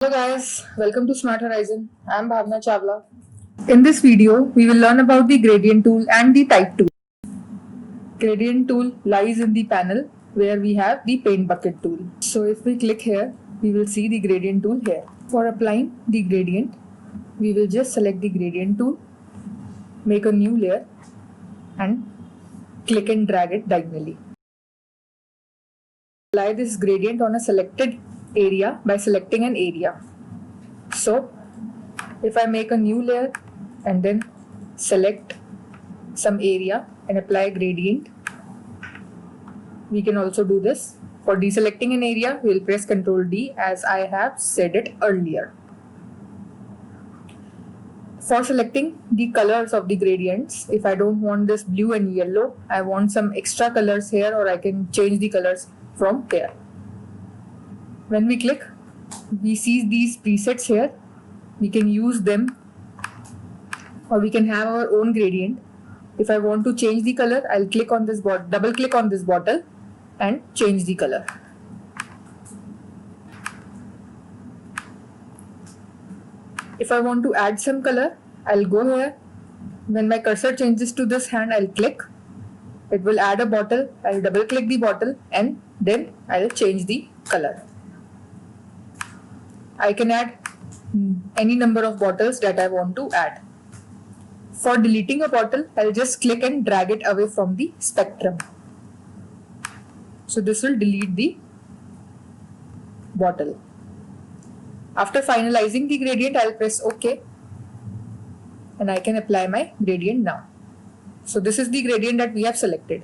Hello guys, welcome to Smart Horizon. I'm Bhavna Chawla. In this video, we will learn about the gradient tool and the type tool. Gradient tool lies in the panel where we have the paint bucket tool. So if we click here, we will see the gradient tool here. For applying the gradient, we will just select the gradient tool, make a new layer and click and drag it diagonally. Apply this gradient on a selected area by selecting an area. So if I make a new layer and then select some area and apply a gradient, we can also do this. For deselecting an area, we will press Ctrl D as I have said it earlier. For selecting the colors of the gradients, if I don't want this blue and yellow, I want some extra colors here, or I can change the colors from here. When we click, we see these presets here. We can use them, or we can have our own gradient. If I want to change the color, I'll click on this double click on this bottle and change the color. If I want to add some color, I'll go here. When my cursor changes to this hand, I'll click. It will add a bottle. I'll double click the bottle and then I'll change the color. I can add any number of bottles that I want to add. For deleting a bottle, I'll just click and drag it away from the spectrum. So this will delete the bottle. After finalizing the gradient, I'll press OK and I can apply my gradient now. So this is the gradient that we have selected.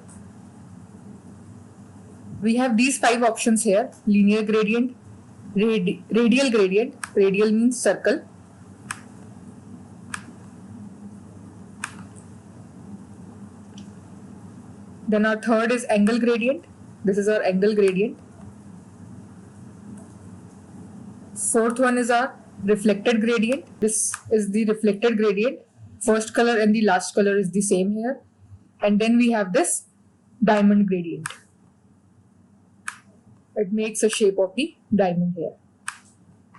We have these 5 options here: linear gradient, radial gradient, radial means circle, then our third is angle gradient. This is our angle gradient. Fourth one is our reflected gradient. This is the reflected gradient. First color and the last color is the same here. And then we have this diamond gradient. It makes a shape of the diamond here.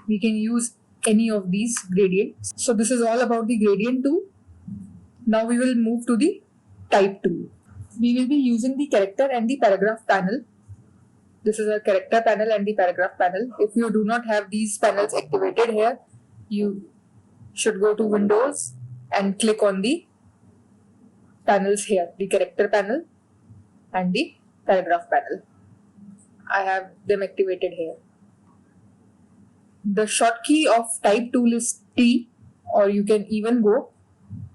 We can use any of these gradients. So this is all about the gradient tool. Now we will move to the type tool. We will be using the character and the paragraph panel. This is our character panel and the paragraph panel. If you do not have these panels activated here, you should go to Windows and click on the panels here, the character panel and the paragraph panel. I have them activated here. The shortcut of type tool is T, or you can even go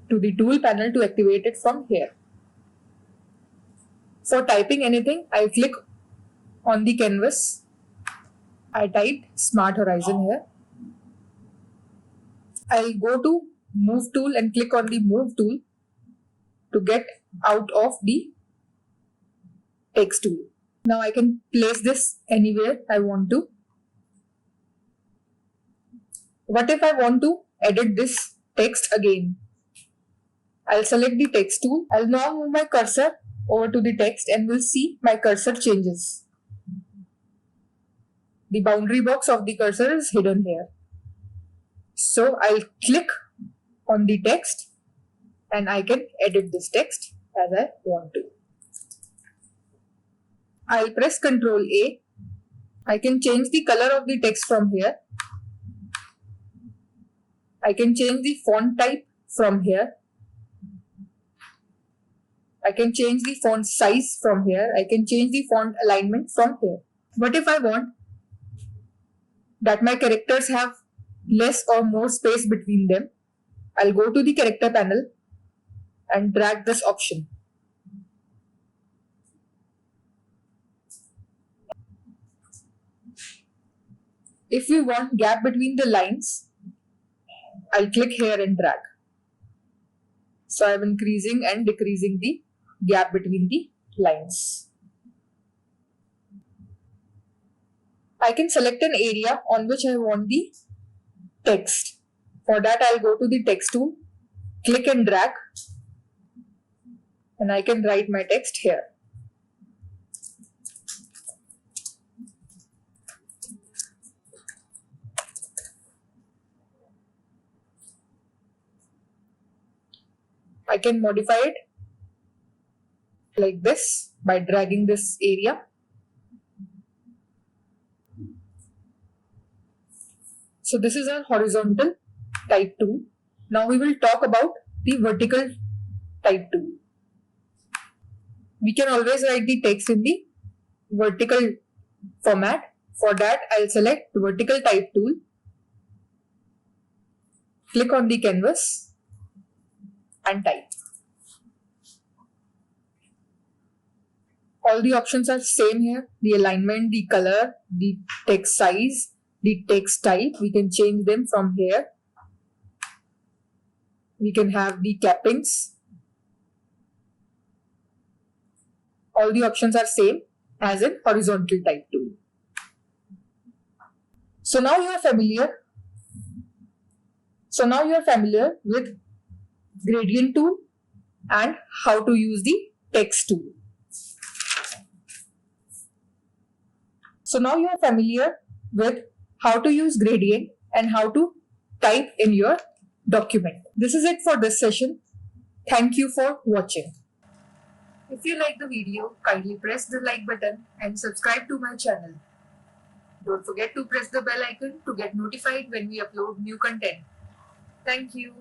to the tool panel to activate it from here. For typing anything, I click on the canvas. I typed Smart Horizon here. I'll go to Move tool and click on the Move tool to get out of the text tool. Now I can place this anywhere I want to. What if I want to edit this text again? I'll select the text tool. I'll now move my cursor over to the text and we'll see my cursor changes. The boundary box of the cursor is hidden here. So I'll click on the text and I can edit this text as I want to. I'll press Ctrl A. I can change the color of the text from here. I can change the font type from here. I can change the font size from here. I can change the font alignment from here. What if I want that my characters have less or more space between them? I'll go to the character panel and drag this option. If we want gap between the lines, I'll click here and drag. So I'm increasing and decreasing the gap between the lines. I can select an area on which I want the text. For that, I'll go to the text tool, click and drag, and I can write my text here. I can modify it like this by dragging this area. So this is a horizontal type tool. Now we will talk about the vertical type tool. We can always write the text in the vertical format. For that, I'll select the vertical type tool. Click on the canvas and type. All the options are same here. The alignment, the color, the text size, the text type. We can change them from here. We can have the cappings. All the options are same as in horizontal type tool. So now you are familiar with gradient tool and how to use the text tool. So now you are familiar with how to use gradient and how to type in your document. This is it for this session. Thank you for watching. If you like the video, kindly press the like button and subscribe to my channel. Don't forget to press the bell icon to get notified when we upload new content. Thank you.